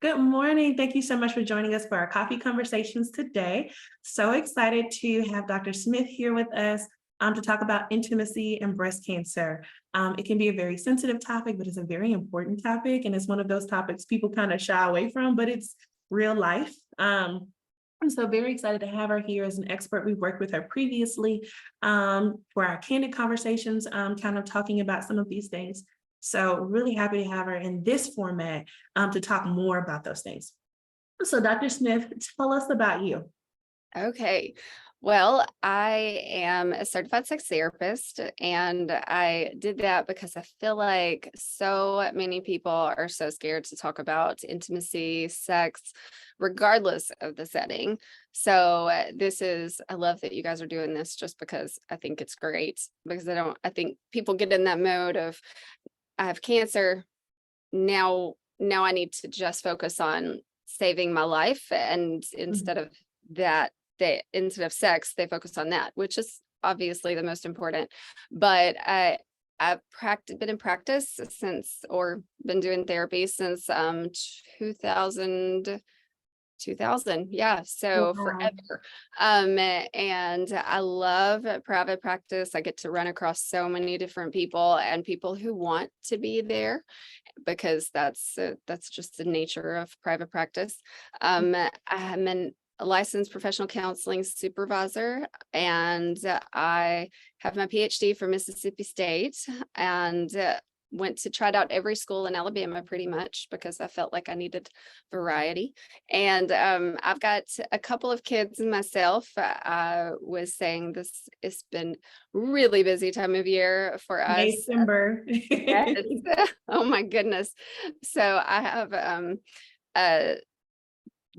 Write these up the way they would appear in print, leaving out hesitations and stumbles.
Good morning. Thank you so much for joining us for our coffee conversations today. So excited to have Dr. Smith here with us to talk about intimacy and breast cancer. It can be a very sensitive topic, but it's a very important topic. And it's one of those topics people kind of shy away from, but it's real life. I'm so very excited to have her here as an expert. We've worked with her previously for our candid conversations, kind of talking about some of these things. So really happy to have her in this format to talk more about those things. So Dr. Smith, tell us about you. Okay. Well, I am a certified sex therapist, and I did that because I feel like so many people are so scared to talk about intimacy, sex, regardless of the setting. So I love that you guys are doing this just because I think it's great because I think people get in that mode of, I have cancer. Now I need to just focus on saving my life. And instead of that, instead of sex, they focus on that, which is obviously the most important. But I've been in practice or been doing therapy since 2000. 2000, yeah, so Wow. forever. And I love private practice. I get to run across so many different people and people who want to be there because that's just the nature of private practice. I'm a licensed professional counseling supervisor, and I have my PhD from Mississippi State, and tried out every school in Alabama pretty much because I felt like I needed variety. And I've got a couple of kids myself. I was saying this has been really busy time of year for us. December. Yes. Oh my goodness. So I have a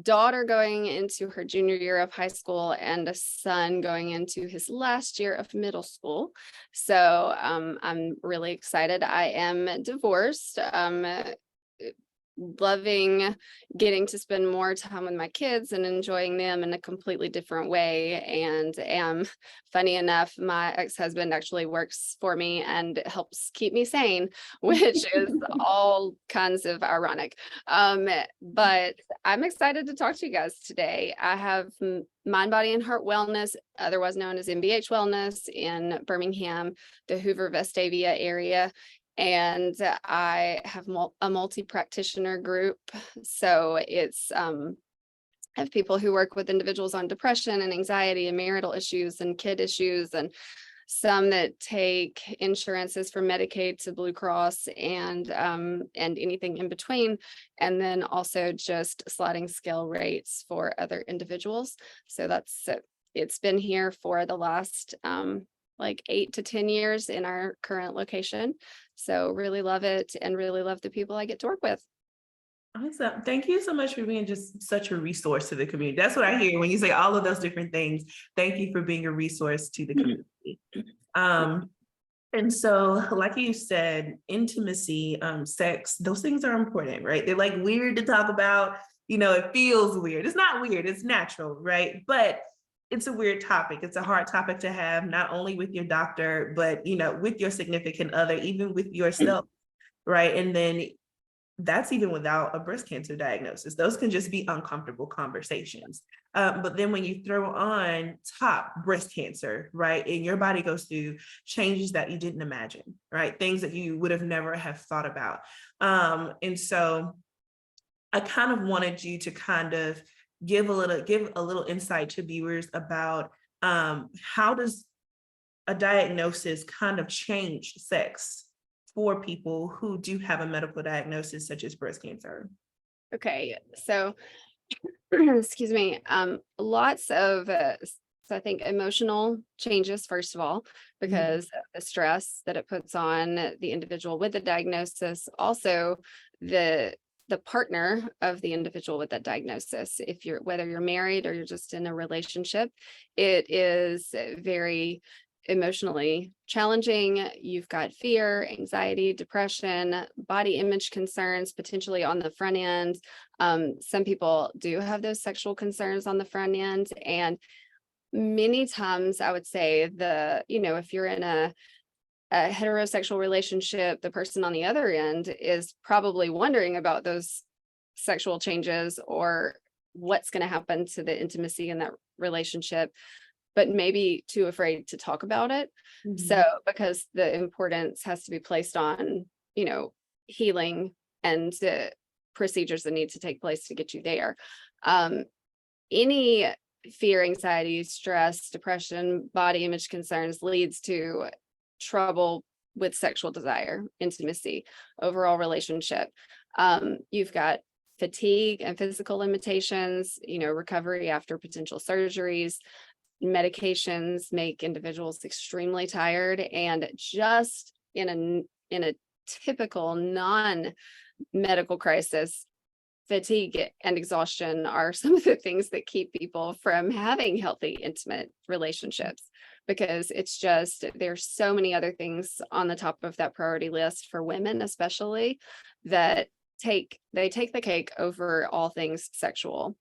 daughter going into her junior year of high school and a son going into his last year of middle school. So I'm really excited. I am divorced. Loving getting to spend more time with my kids and enjoying them in a completely different way. And funny enough, my ex-husband actually works for me and helps keep me sane, which is all kinds of ironic. But I'm excited to talk to you guys today. I have Mind, Body, and Heart Wellness, otherwise known as MBH Wellness, in Birmingham, the Hoover Vestavia area. And I have a multi-practitioner group. So it's I have people who work with individuals on depression and anxiety and marital issues and kid issues, and some that take insurances from Medicaid to Blue Cross and anything in between, and then also just sliding scale rates for other individuals. So it's been here for the last like 8 to 10 years in our current location. So really love it and really love the people I get to work with. Awesome. Thank you so much for being just such a resource to the community. That's what I hear when you say all of those different things. Thank you for being a resource to the community. And so, like you said, intimacy, sex, those things are important, right? They're like weird to talk about. It feels weird. It's not weird, it's natural, right? But it's a weird topic. It's a hard topic to have, not only with your doctor, but with your significant other, even with yourself, right? And then that's even without a breast cancer diagnosis. Those can just be uncomfortable conversations. But then when you throw on top breast cancer, right, and your body goes through changes that you didn't imagine, right? Things that you would have never have thought about. And so I kind of wanted you to kind of give a little insight to viewers about how does a diagnosis kind of change sex for people who do have a medical diagnosis such as breast cancer. Okay, so excuse me, lots of so I think emotional changes, first of all, because of the stress that it puts on the individual with the diagnosis, also the partner of the individual with that diagnosis. Whether you're married or you're just in a relationship, it is very emotionally challenging. You've got fear, anxiety, depression, body image concerns, potentially on the front end. Some people do have those sexual concerns on the front end. And many times I would say if you're in a heterosexual relationship, the person on the other end is probably wondering about those sexual changes or what's going to happen to the intimacy in that relationship, but maybe too afraid to talk about it. So, because the importance has to be placed on, healing and procedures that need to take place to get you there. Any fear, anxiety, stress, depression, body image concerns leads to trouble with sexual desire, intimacy, overall relationship. You've got fatigue and physical limitations, recovery after potential surgeries. Medications make individuals extremely tired, and just in a typical non-medical crisis, fatigue and exhaustion are some of the things that keep people from having healthy, intimate relationships, because it's just, there's so many other things on the top of that priority list for women, especially, that take the cake over all things sexual.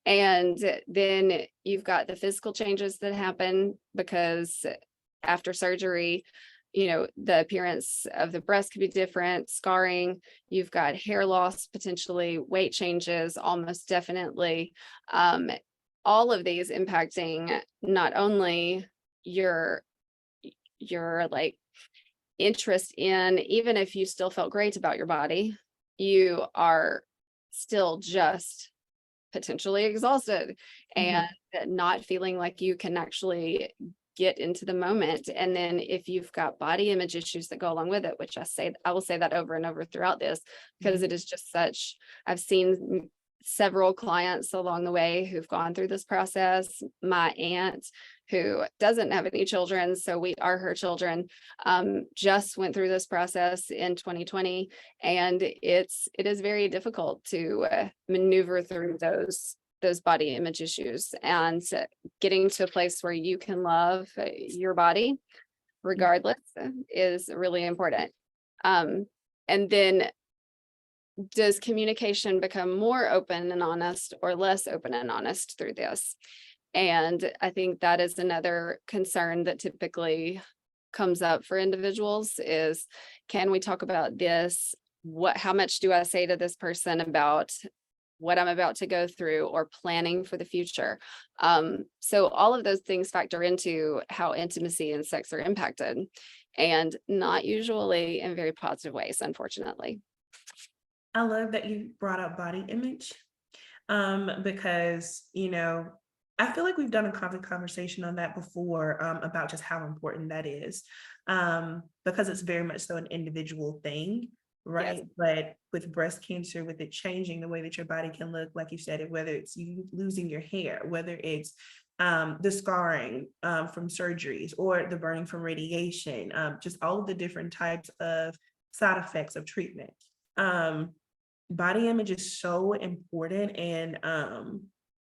And then you've got the physical changes that happen because after surgery, the appearance of the breast could be different, scarring, you've got hair loss, potentially weight changes, almost definitely. All of these impacting not only your like interest in, even if you still felt great about your body, you are still just potentially exhausted and not feeling like you can actually get into the moment. And then if you've got body image issues that go along with it, which I will say that over and over throughout this, because it is just such, I've seen several clients along the way who've gone through this process. My aunt, who doesn't have any children, so we are her children, just went through this process in 2020, and it is very difficult to maneuver through those body image issues, and getting to a place where you can love your body regardless is really important. And then, does communication become more open and honest or less open and honest through this? And I think that is another concern that typically comes up for individuals is, can we talk about this? How much do I say to this person about what I'm about to go through or planning for the future? So all of those things factor into how intimacy and sex are impacted, and not usually in very positive ways, unfortunately. I love that you brought up body image, because, I feel like we've done a conversation on that before, about just how important that is, because it's very much so an individual thing, right? Yes. But with breast cancer, with it changing the way that your body can look, like you said, whether it's you losing your hair, whether it's the scarring from surgeries or the burning from radiation, just all of the different types of side effects of treatment. Body image is so important, and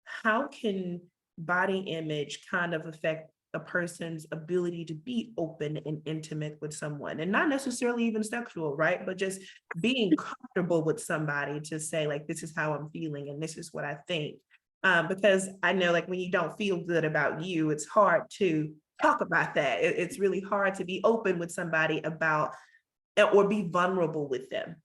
how can body image kind of affect a person's ability to be open and intimate with someone, and not necessarily even sexual, right? But just being comfortable with somebody to say, like, this is how I'm feeling and this is what I think. Because I know, like, when you don't feel good about you, it's hard to talk about that. It's really hard to be open with somebody about, or be vulnerable with them,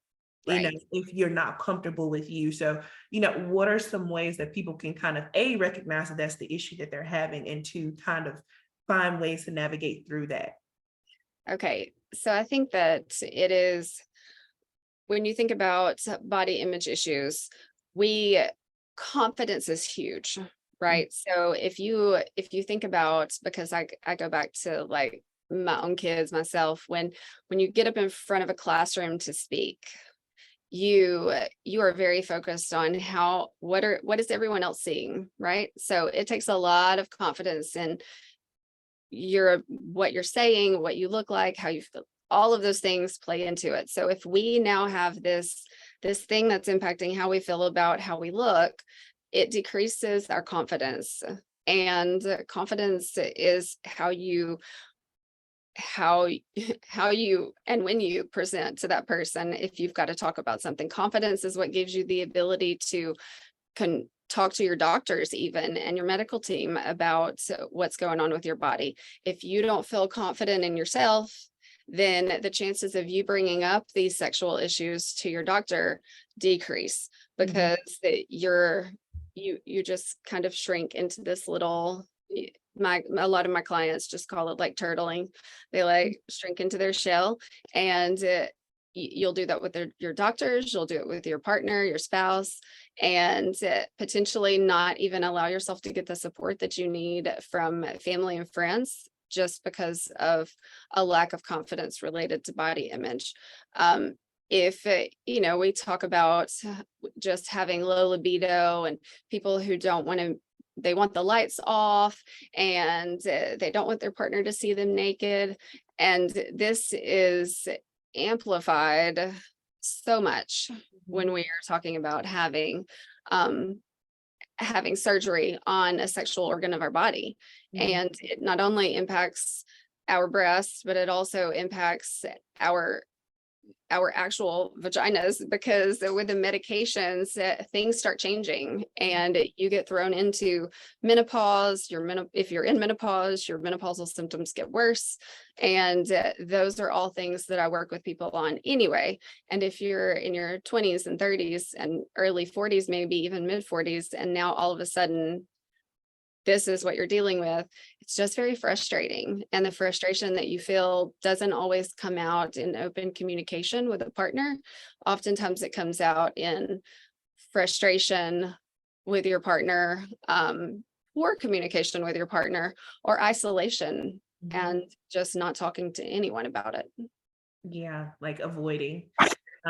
Right. if you're not comfortable with you. So, what are some ways that people can kind of recognize that that's the issue that they're having, and to kind of find ways to navigate through that? Okay. So I think that it is, when you think about body image issues, confidence is huge, right? So if you think about, because I go back to like my own kids, myself, when you get up in front of a classroom to speak, you are very focused on what is everyone else seeing, right? So it takes a lot of confidence in what you're saying, what you look like, how you feel. All of those things play into it. So if we now have this thing that's impacting how we feel about how we look, it decreases our confidence. And confidence is how you and when you present to that person, if you've got to talk about something. Confidence is what gives you the ability to talk to your doctors even, and your medical team about what's going on with your body. If you don't feel confident in yourself, then the chances of you bringing up these sexual issues to your doctor decrease, because you just kind of shrink into this little, a lot of my clients just call it like turtling. They like shrink into their shell, and you'll do that with your doctors, you'll do it with your partner, your spouse, and potentially not even allow yourself to get the support that you need from family and friends, just because of a lack of confidence related to body image. If we talk about just having low libido, and people who don't want to, they want the lights off, and they don't want their partner to see them naked, and this is amplified so much when we are talking about having surgery on a sexual organ of our body. And it not only impacts our breasts, but it also impacts our actual vaginas, because with the medications, things start changing, and you get thrown into menopause. If you're in menopause, your menopausal symptoms get worse, and those are all things that I work with people on anyway. And if you're in your 20s and 30s and early 40s, maybe even mid 40s, and now all of a sudden this is what you're dealing with, it's just very frustrating. And the frustration that you feel doesn't always come out in open communication with a partner. Oftentimes it comes out in frustration with your partner, poor communication with your partner, or isolation, and just not talking to anyone about it. Yeah, like avoiding.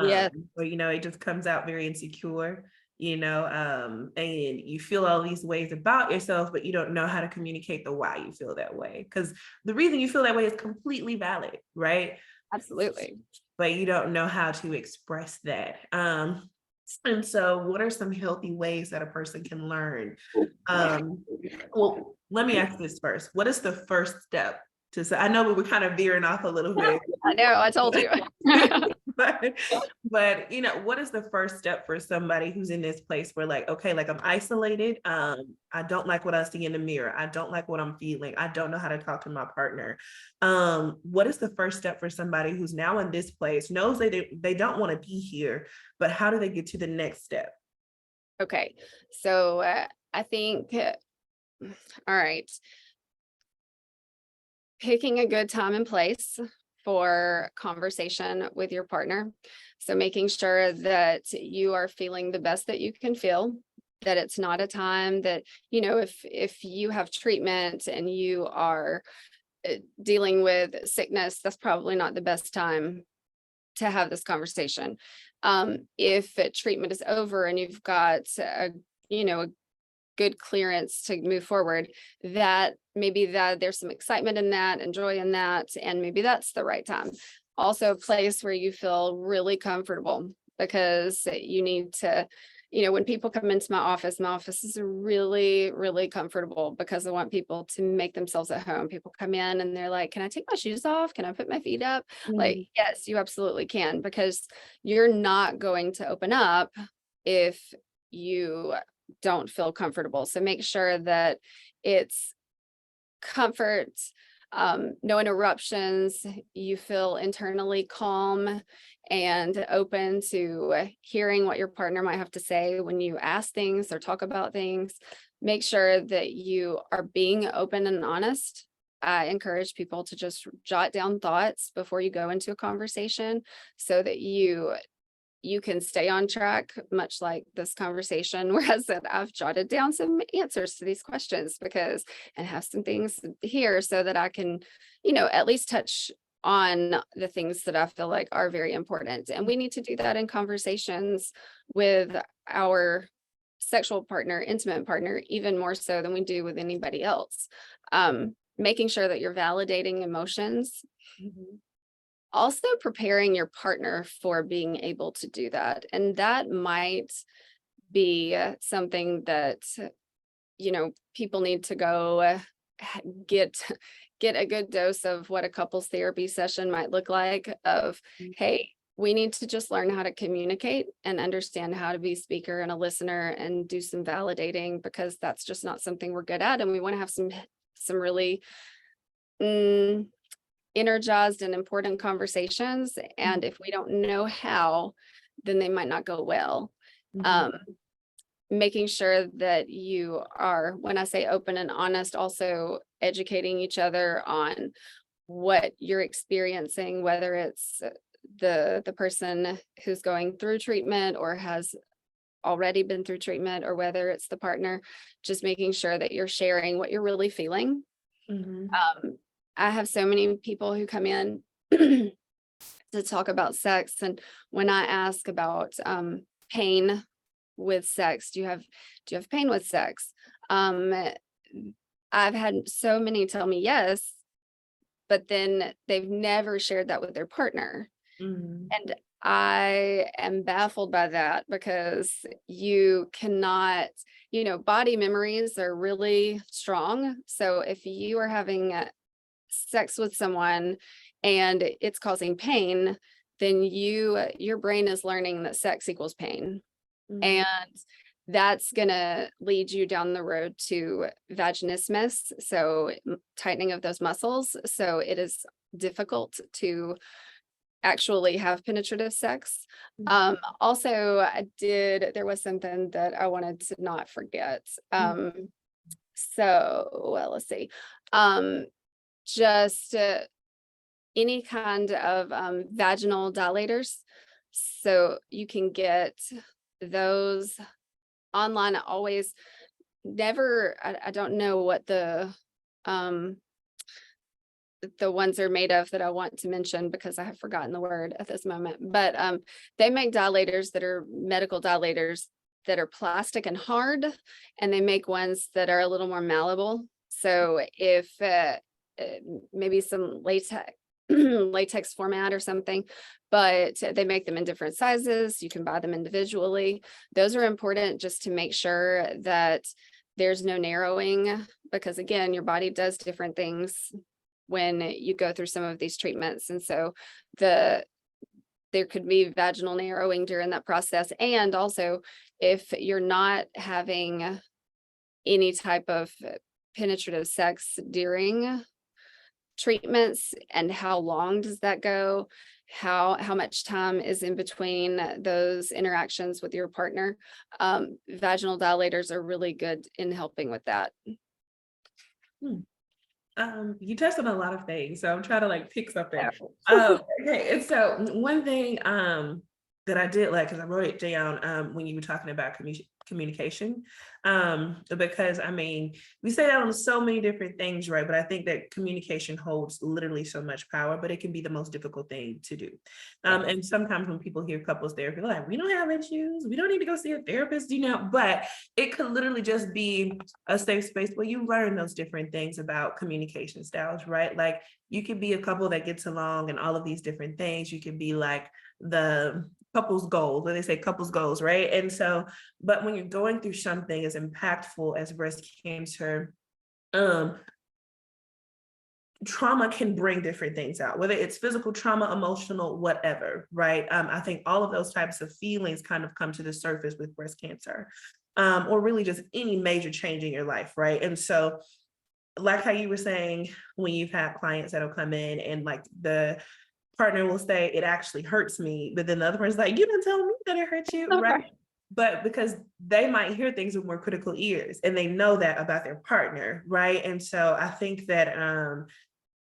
Yeah. Or, it just comes out very insecure, and you feel all these ways about yourself, but you don't know how to communicate the why you feel that way. Because the reason you feel that way is completely valid, right? Absolutely. But you don't know how to express that. And so what are some healthy ways that a person can learn? Well, let me ask this first. What is the first step to say? I know we were kind of veering off a little bit. I know, I told you. but what is the first step for somebody who's in this place where, like, okay, like, I'm isolated, I don't like what I see in the mirror, I don't like what I'm feeling, I don't know how to talk to my partner. What is the first step for somebody who's now in this place, knows they don't want to be here, but how do they get to the next step? Okay, so I think, all right, picking a good time and place for conversation with your partner. So making sure that you are feeling the best that you can feel, that it's not a time that, if you have treatment and you are dealing with sickness, that's probably not the best time to have this conversation. If treatment is over and you've got a good clearance to move forward, that there's some excitement in that and joy in that, and maybe that's the right time. Also a place where you feel really comfortable, because you need to, when people come into my office is really, really comfortable, because I want people to make themselves at home. People come in and they're like, can I take my shoes off? Can I put my feet up? Like, yes, you absolutely can, because you're not going to open up if you don't feel comfortable. So make sure that it's comfort, no interruptions, you feel internally calm and open to hearing what your partner might have to say when you ask things or talk about things. Make sure that you are being open and honest. I encourage people to just jot down thoughts before you go into a conversation, so that you can stay on track, much like this conversation where I said I've jotted down some answers to these questions, and have some things here so that I can, at least touch on the things that I feel like are very important. And we need to do that in conversations with our sexual partner, intimate partner, even more so than we do with anybody else. Making sure that you're validating emotions. Also preparing your partner for being able to do that. And that might be something that, people need to go get a good dose of what a couples therapy session might look like, of, hey, we need to just learn how to communicate and understand how to be a speaker and a listener and do some validating, because that's just not something we're good at. And we want to have some really energized and important conversations. And if we don't know how, then they might not go well. Mhm. Making sure that you are, when I say open and honest, also educating each other on what you're experiencing, whether it's the person who's going through treatment or has already been through treatment, or whether it's the partner, just making sure that you're sharing what you're really feeling. Mhm. I have so many people who come in to talk about sex, and when I ask about pain with sex, do you have pain with sex? I've had so many tell me yes, but then they've never shared that with their partner. Mhm. And I am baffled by that, because you cannot, body memories are really strong. So if you are having sex with someone and it's causing pain, then your brain is learning that sex equals pain. Mhm. And that's gonna lead you down the road to vaginismus, so tightening of those muscles. So it is difficult to actually have penetrative sex. Also, there was something that I wanted to not forget. Well, let's see. Um, just any kind of vaginal dilators. So you can get those online. I always never, I don't know what um the ones are made of that I want to mention, because I have forgotten the word at this moment. But they make dilators that are medical dilators that are plastic and hard, and they make ones that are a little more malleable. So if maybe some latex latex format or something, but they make them in different sizes. You can buy them individually. Those are important just to make sure that there's no narrowing, because again, your body does different things when you go through some of these treatments. And so there could be vaginal narrowing during that process. And also, if you're not having any type of penetrative sex during treatments, and how long does that go? How much time is in between those interactions with your partner? Vaginal dilators are really good in helping with that. Hmm. You touched on a lot of things, so I'm trying to like pick something. Yeah. Okay, and so one thing that I did like, because I wrote it down when you were talking about communication, because I mean we say that on so many different things, right? But I think that communication holds literally so much power, but it can be the most difficult thing to do. And sometimes when people hear couples therapy, they're like, we don't have issues, we don't need to go see a therapist, but it could literally just be a safe space where you learn those different things about communication styles, right? Like you could be a couple that gets along and all of these different things. You could be like the couples goals, where they say couples goals, right? And so, but when you're going through something as impactful as breast cancer, trauma can bring different things out, whether it's physical trauma, emotional, whatever, right? I think all of those types of feelings kind of come to the surface with breast cancer, or really just any major change in your life, right? And so, like how you were saying, when you've had clients that'll come in and like the partner will say, it actually hurts me, but then the other person's like, you didn't tell me that it hurt you, right? Okay. But because they might hear things with more critical ears and they know that about their partner, right? And so I think that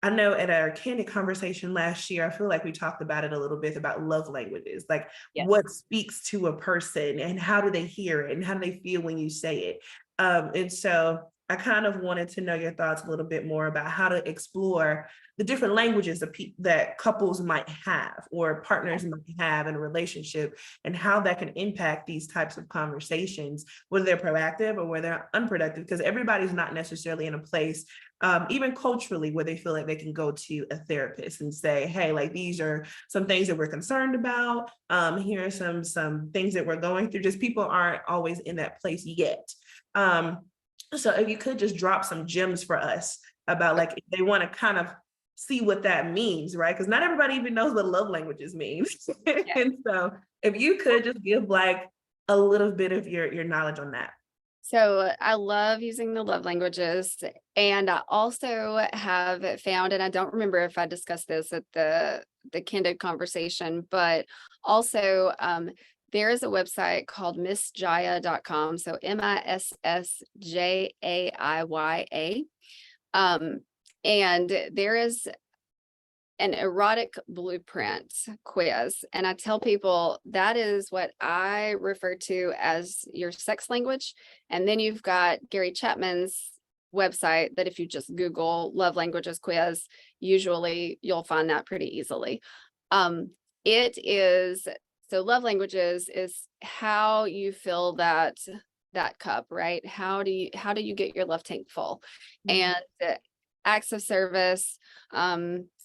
I know at our candid conversation last year, I feel like we talked about it a little bit about love languages, like Yes. what speaks to a person and how do they hear it and how do they feel when you say it. And so I kind of wanted to know your thoughts a little bit more about how to explore the different languages that couples might have or partners might have in a relationship, and how that can impact these types of conversations, whether they're proactive or whether they're unproductive, because everybody's not necessarily in a place, even culturally, where they feel like they can go to a therapist and say, hey, like these are some things that we're concerned about. Here are some things that we're going through. Just people aren't always in that place yet. So if you could just drop some gems for us about like if they want to kind of see what that means, right? Because not everybody even knows what love languages means. Yeah. And so if you could just give like a little bit of your knowledge on that. So I love using the love languages, and I also have found, and I don't remember if I discussed this at the candid conversation, but also there is a website called missjaya.com. So MISSJAIYA. Um, and there is an erotic blueprint quiz. And I tell people that is what I refer to as your sex language. And then you've got Gary Chapman's website that if you just Google love languages quiz, usually you'll find that pretty easily. It is, so love languages is how you fill that cup, right? How do you get your love tank full? And acts of service,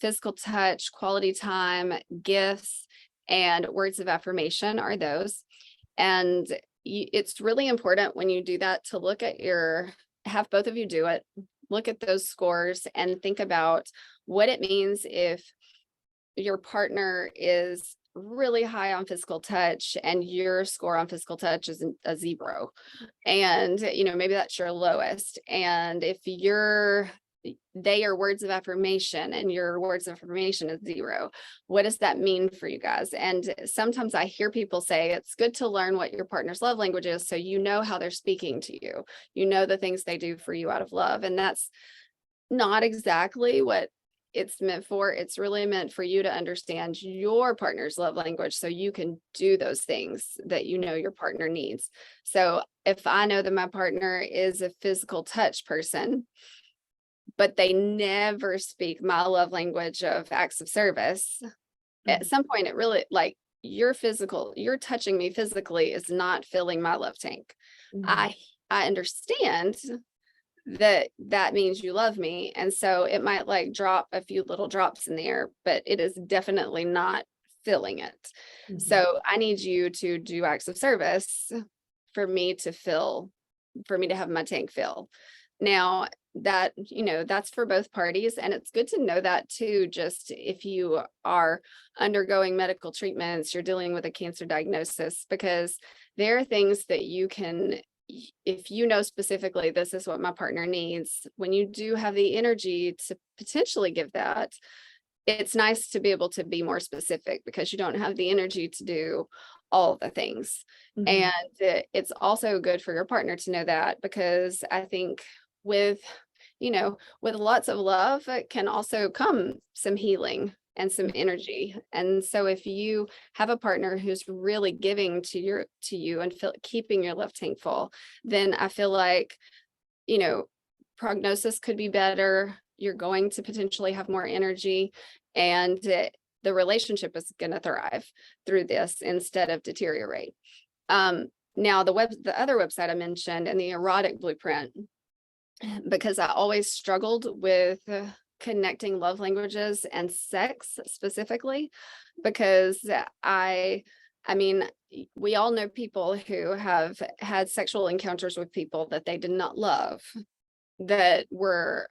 physical touch, quality time, gifts, and words of affirmation are those. And it's really important when you do that to look at have both of you do it, look at those scores and think about what it means if your partner is really high on physical touch and your score on physical touch is a 0. And, maybe that's your lowest. And if they are words of affirmation and your words of affirmation is 0. What does that mean for you guys? And sometimes I hear people say it's good to learn what your partner's love language is so you know how they're speaking to you. You know the things they do for you out of love. And that's not exactly what it's meant for. It's really meant for you to understand your partner's love language so you can do those things that your partner needs. So if I know that my partner is a physical touch person, but they never speak my love language of acts of service, at some point it really, like, you're touching me physically is not filling my love tank. I understand that means you love me. And so it might like drop a few little drops in there, but it is definitely not filling it. So I need you to do acts of service for me to have my tank fill. Now that, that's for both parties. And it's good to know that too, just if you are undergoing medical treatments, you're dealing with a cancer diagnosis, because there are things that you can, if you know specifically this is what my partner needs, when you do have the energy to potentially give that, it's nice to be able to be more specific because you don't have the energy to do all the things. And it's also good for your partner to know that, because I think with lots of love can also come some healing and some energy. And so if you have a partner who's really giving to you and keeping your love tank full, then I feel like, prognosis could be better. You're going to potentially have more energy, and the relationship is going to thrive through this instead of deteriorate. Now the other website I mentioned, and the erotic blueprint, because I always struggled with connecting love languages and sex specifically, because I mean, we all know people who have had sexual encounters with people that they did not love, that were,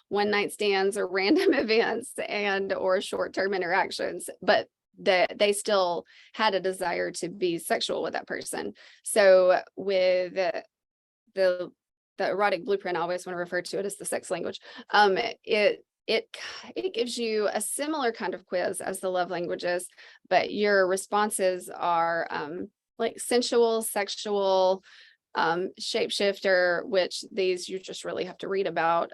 one night stands or random events or short-term interactions, but that they still had a desire to be sexual with that person. So with the erotic blueprint, I always want to refer to it as the sex language. It gives you a similar kind of quiz as the love languages, but your responses are like sensual, sexual, shapeshifter, which these you just really have to read about,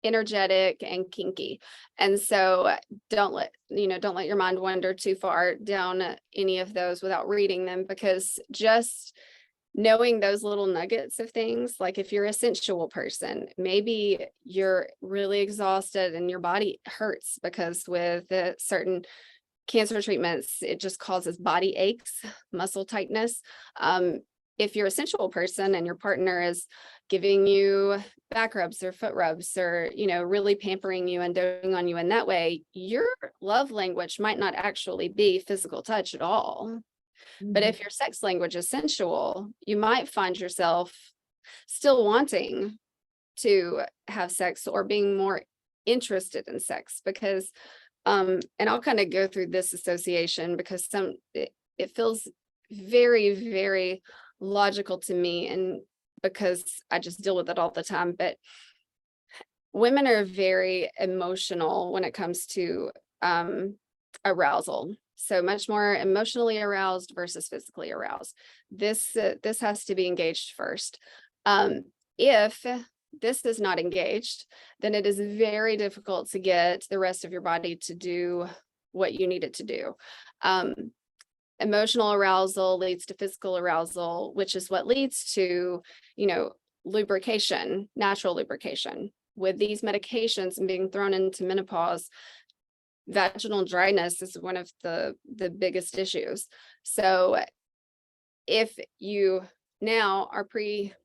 energetic, and kinky. And so don't let your mind wander too far down any of those without reading them, because just knowing those little nuggets of things, like if you're a sensual person, maybe you're really exhausted and your body hurts because with certain cancer treatments, it just causes body aches, muscle tightness. If you're a sensual person and your partner is giving you back rubs or foot rubs, or, really pampering you and doting on you in that way, your love language might not actually be physical touch at all. But if your sex language is sensual, you might find yourself still wanting to have sex or being more interested in sex, because and I'll kind of go through this association because it feels very, very logical to me, and because I just deal with it all the time, but women are very emotional when it comes to arousal. So much more emotionally aroused versus physically aroused. This has to be engaged first. If this is not engaged, then it is very difficult to get the rest of your body to do what you need it to do. Emotional arousal leads to physical arousal, which is what leads to, lubrication, natural lubrication. With these medications and being thrown into menopause, vaginal dryness is one of the biggest issues. So if you now are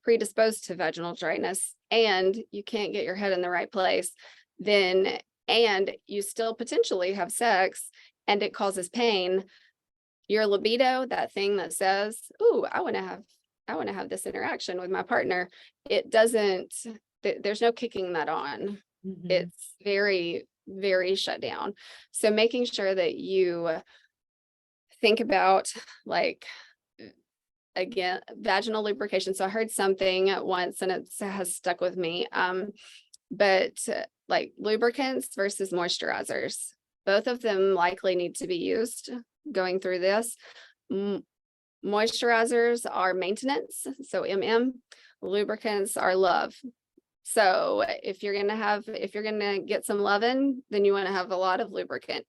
predisposed to vaginal dryness and you can't get your head in the right place, then, and you still potentially have sex and it causes pain, your libido, that thing that says, "Ooh, I want to have this interaction with my partner," it doesn't, there's no kicking that on. Mhm. It's very, very shut down. So making sure that you think about, like, again, vaginal lubrication. So I heard something once and it has stuck with me. But like lubricants versus moisturizers, both of them likely need to be used going through this. Moisturizers are maintenance, so MM. Lubricants are love. So if you're gonna get some loving, then you want to have a lot of lubricant,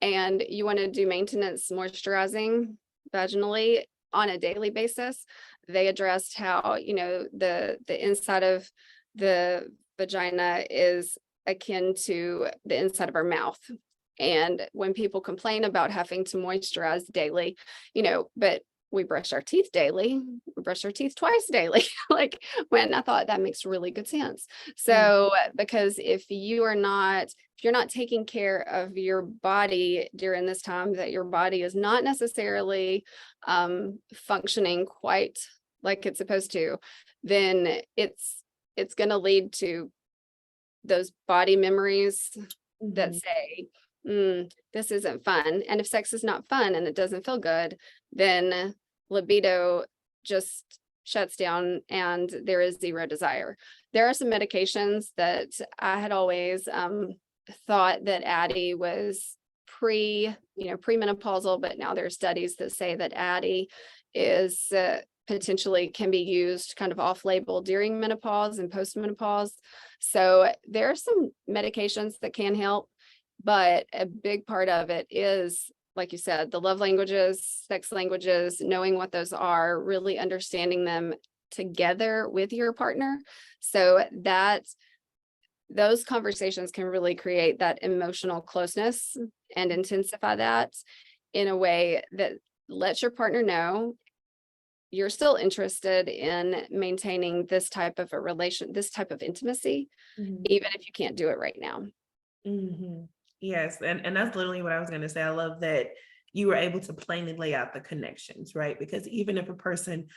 and you want to do maintenance moisturizing vaginally on a daily basis. They addressed how, the inside of the vagina is akin to the inside of our mouth. And when people complain about having to moisturize daily, but we brush our teeth daily, we brush our teeth twice daily. Like, when I thought that makes really good sense. So because if you're not taking care of your body during this time, that your body is not necessarily functioning quite like it's supposed to, then it's going to lead to those body memories that say, this isn't fun. And if sex is not fun and it doesn't feel good, then libido just shuts down and there is zero desire. There are some medications that I had always thought that Addie was premenopausal, but now there are studies that say that Addie is potentially can be used kind of off-label during menopause and postmenopause. So there are some medications that can help, but a big part of it is, like you said, the love languages, sex languages, knowing what those are, really understanding them together with your partner, so that those conversations can really create that emotional closeness and intensify that in a way that lets your partner know you're still interested in maintaining this type of this type of intimacy, even if you can't do it right now. Yes, and that's literally what I was going to say. I love that you were able to plainly lay out the connections, right? Because even if a person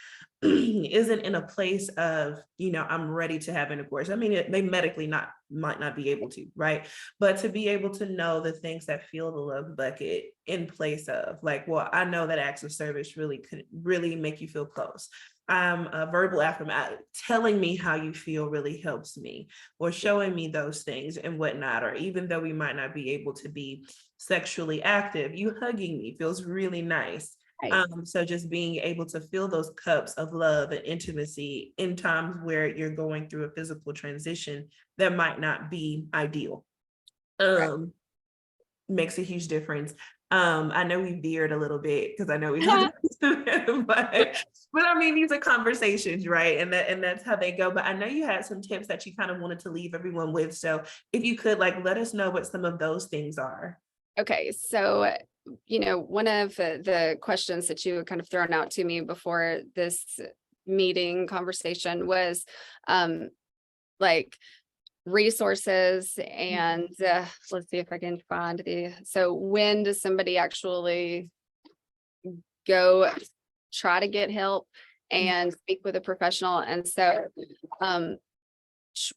isn't in a place of, I'm ready to have intercourse, I mean, they medically might not be able to, right? But to be able to know the things that fill the love bucket in place of, like, well, I know that acts of service really could really make you feel close. A verbal affirmation, telling me how you feel really helps me, or showing me those things and whatnot. Or even though we might not be able to be sexually active, you hugging me feels really nice. Right. So just being able to fill those cups of love and intimacy in times where you're going through a physical transition that might not be ideal, makes a huge difference. I know we veered a little bit because I know we talked but I mean, these are conversations, right? And that's how they go. But I know you had some tips that you kind of wanted to leave everyone with. So if you could, like, let us know what some of those things are. Okay, so one of the questions that you had kind of thrown out to me before this meeting conversation was like resources, and let's see if I can find so when does somebody actually go try to get help and speak with a professional? And so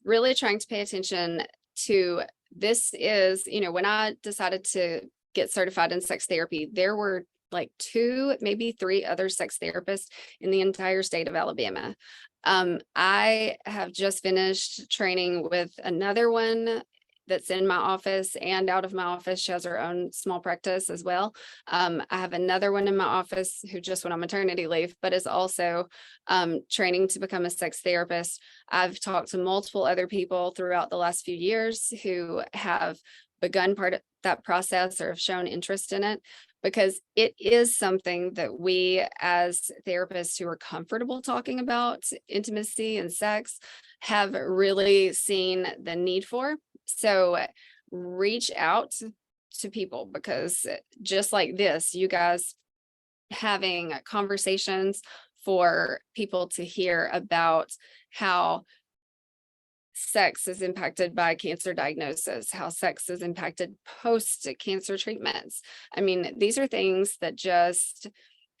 really trying to pay attention to this is, when I decided to get certified in sex therapy, there were like 2, maybe 3 other sex therapists in the entire state of Alabama. I have just finished training with another one that's in my office and out of my office. She has her own small practice as well. I have another one in my office who just went on maternity leave, but is also training to become a sex therapist. I've talked to multiple other people throughout the last few years who have begun part of that process or have shown interest in it, because it is something that we as therapists who are comfortable talking about intimacy and sex have really seen the need for. So reach out to people, because just like this, you guys having conversations for people to hear about how sex is impacted by cancer diagnosis, how sex is impacted post-cancer treatments. I mean, these are things that just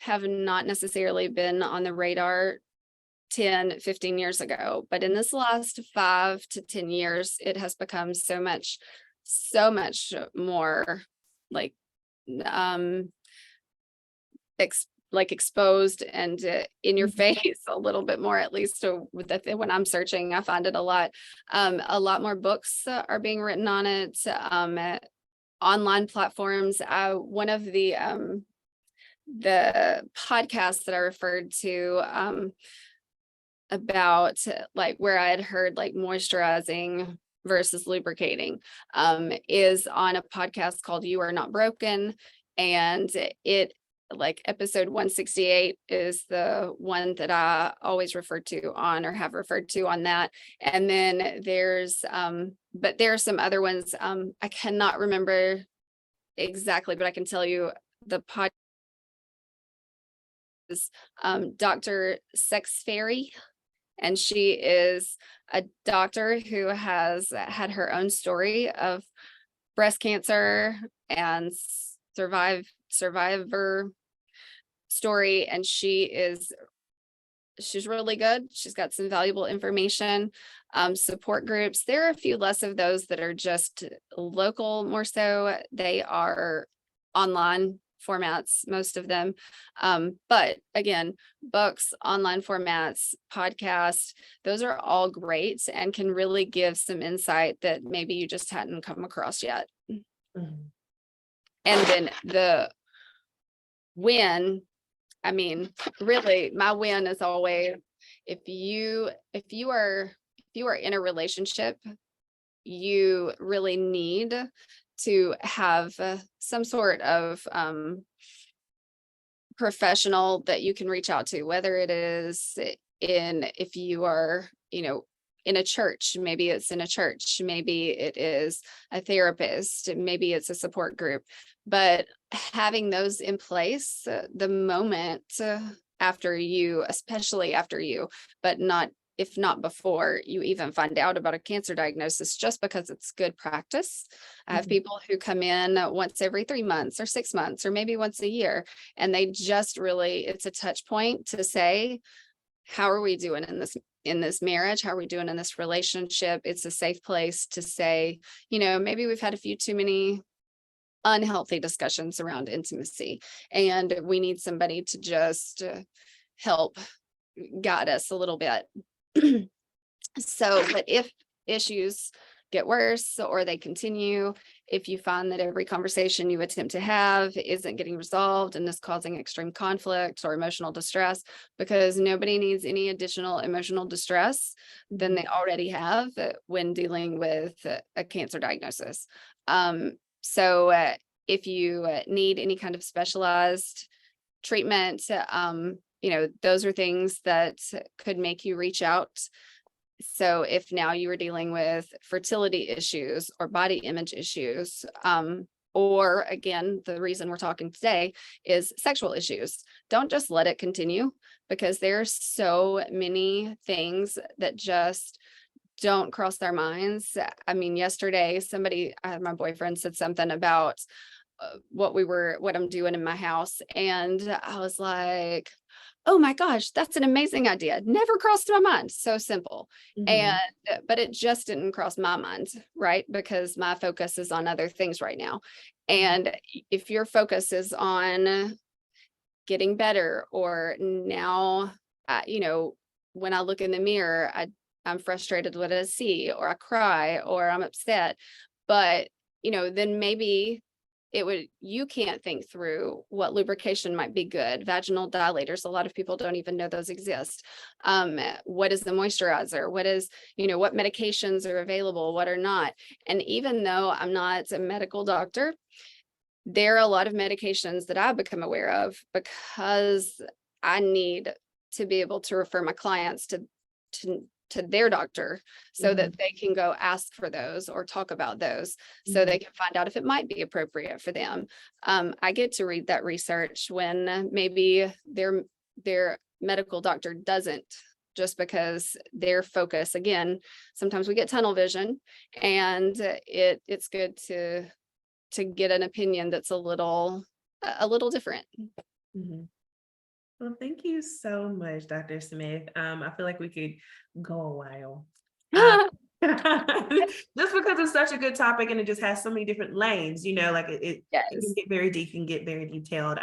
have not necessarily been on the radar 10, 15 years ago. But in this last 5 to 10 years, it has become so much more like exposed and in your face a little bit more, at least when I'm searching, I find it a lot more books are being written on it, online platforms. One of the podcasts that I referred to about like where I had heard like moisturizing versus lubricating is on a podcast called You Are Not Broken. And it, like, episode 168 is the one that I always refer to on, or have referred to on that. And then there's but there are some other ones I cannot remember exactly, but I can tell you the podcast is Dr. Sex Fairy. And she is a doctor who has had her own story of breast cancer and survivor story. And she's really good. She's got some valuable information, support groups. There are a few less of those that are just local, more so. They are online formats, most of them. But again, books, online formats, podcasts, those are all great and can really give some insight that maybe you just hadn't come across yet. Mhm. And then the win, I mean, really, my win is always if you are in a relationship, you really need to have some sort of professional that you can reach out to, whether it is if you are, in a church, maybe it's in a church, maybe it is a therapist, maybe it's a support group, but having those in place the moment after you, especially after you, but if not before you even find out about a cancer diagnosis, just because it's good practice. I have people who come in once every 3 months or 6 months, or maybe once a year, and they just really, it's a touch point to say, how are we doing in this marriage? How are we doing in this relationship? It's a safe place to say, maybe we've had a few too many unhealthy discussions around intimacy, and we need somebody to just help guide us a little bit. So, but if issues get worse or they continue, if you find that every conversation you attempt to have isn't getting resolved and is causing extreme conflict or emotional distress, because nobody needs any additional emotional distress than they already have when dealing with a cancer diagnosis. So if you need any kind of specialized treatment, those are things that could make you reach out. So if now you are dealing with fertility issues or body image issues, or again, the reason we're talking today is sexual issues, don't just let it continue, because there's so many things that just don't cross their minds. I mean, yesterday, my boyfriend said something about what I'm doing in my house. And I was like, oh my gosh, that's an amazing idea. Never crossed my mind. So simple. But it just didn't cross my mind, right? Because my focus is on other things right now. And if your focus is on getting better, or now, you know, when I look in the mirror, I'm frustrated with what I see, or I cry, or I'm upset. But, you know, then maybe you can't think through what lubrication might be good. Vaginal dilators, a lot of people don't even know those exist. What is the moisturizer? What is, you know, what medications are available, what are not? And even though I'm not a medical doctor, there are a lot of medications that I've become aware of because I need to be able to refer my clients to their doctor so that they can go ask for those or talk about those, so they can find out if it might be appropriate for them. I get to read that research when maybe their medical doctor doesn't, just because their focus, again, sometimes we get tunnel vision, and it's good to get an opinion that's a little different. Mhm. Well, thank you so much, Dr. Smith. I feel like we could go a while. Just because it's such a good topic and it just has so many different lanes, you know, like it can Yes. get very deep and get very detailed.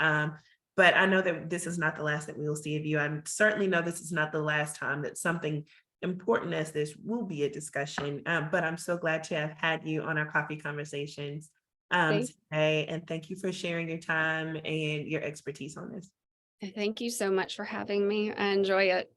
But I know that this is not the last that we will see of you. I certainly know this is not the last time that something important as this will be a discussion. But I'm so glad to have had you on our coffee conversations today. And thank you for sharing your time and your expertise on this. Thank you so much for having me. I enjoy it.